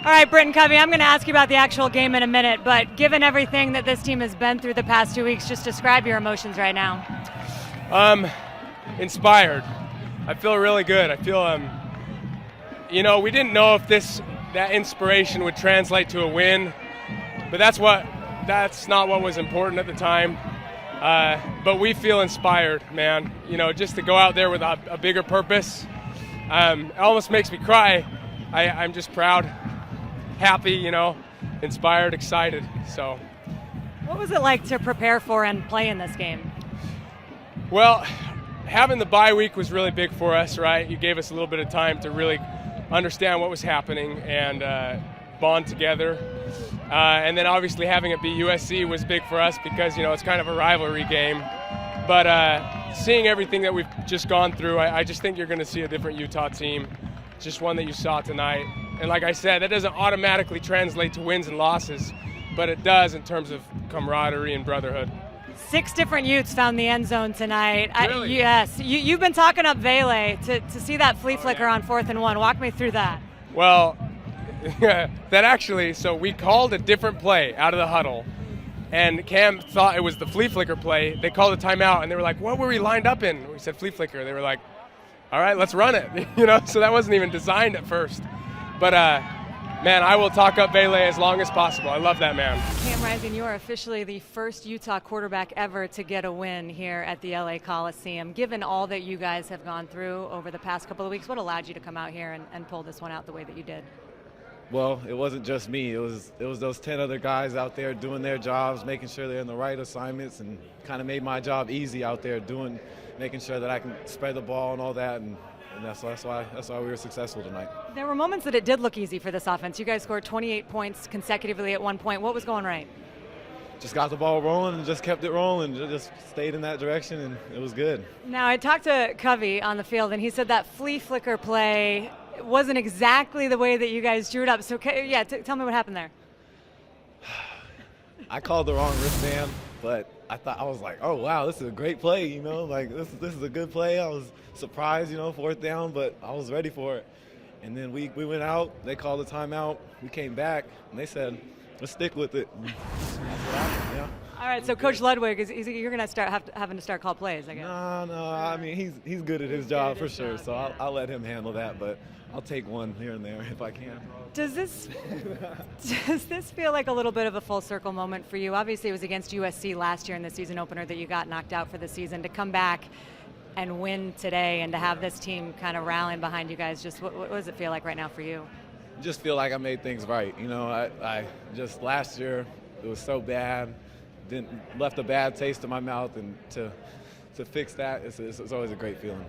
All right, Britain Covey, I'm going to ask you about the actual game in a minute, but given everything that this team has been through the past 2 weeks, just describe your emotions right now. Inspired. I feel really good. I feel, we didn't know if that inspiration would translate to a win, but that's not what was important at the time. But we feel inspired, man. Just to go out there with a bigger purpose. It almost makes me cry. I'm just proud, happy, inspired, excited. So, what was it like to prepare for and play in this game? Well, having the bye week was really big for us, right? You gave us a little bit of time to really understand what was happening and bond together. And then obviously having it be USC was big for us because, it's kind of a rivalry game. But seeing everything that we've just gone through, I just think you're going to see a different Utah team, just one that you saw tonight. And like I said, that doesn't automatically translate to wins and losses, but it does in terms of camaraderie and brotherhood. 6 different Utes found the end zone tonight. Really? Yes. You've been talking up Vele to see that flea flicker on 4th and 1. Walk me through that. Well, so we called a different play out of the huddle, and Cam thought it was the flea flicker play. They called a timeout, and they were like, what were we lined up in? We said flea flicker. They were like, all right, let's run it. So that wasn't even designed at first. But, man, I will talk up Vele as long as possible. I love that man. Cam Rising, you are officially the first Utah quarterback ever to get a win here at the LA Coliseum. Given all that you guys have gone through over the past couple of weeks, what allowed you to come out here and pull this one out the way that you did? Well, it wasn't just me. It was those 10 other guys out there doing their jobs, making sure they're in the right assignments, and kind of made my job easy out there making sure that I can spread the ball and all that, and that's why we were successful tonight. There were moments that it did look easy for this offense. You guys scored 28 points consecutively at one point. What was going right? Just got the ball rolling and just kept it rolling. Just stayed in that direction, and it was good. Now, I talked to Covey on the field, and he said that flea flicker play wasn't exactly the way that you guys drew it up. So, tell me what happened there. I called the wrong wristband, but I was like, oh, wow, this is a great play, like this is a good play. I was surprised, 4th down, but I was ready for it. And then we went out, they called a timeout, we came back, and they said, let's stick with it. And that's what happened, yeah. All right, so Coach Ludwig, you're going to having to start call plays, I guess. No, I mean, he's good at his job for sure, so yeah. I'll let him handle that, but I'll take one here and there if I can. Does this feel like a little bit of a full circle moment for you? Obviously, it was against USC last year in the season opener that you got knocked out for the season. To come back and win today and to have this team kind of rallying behind you guys, just what does it feel like right now for you? Just feel like I made things right. I just last year it was so bad, left a bad taste in my mouth, and to fix that, it's always a great feeling.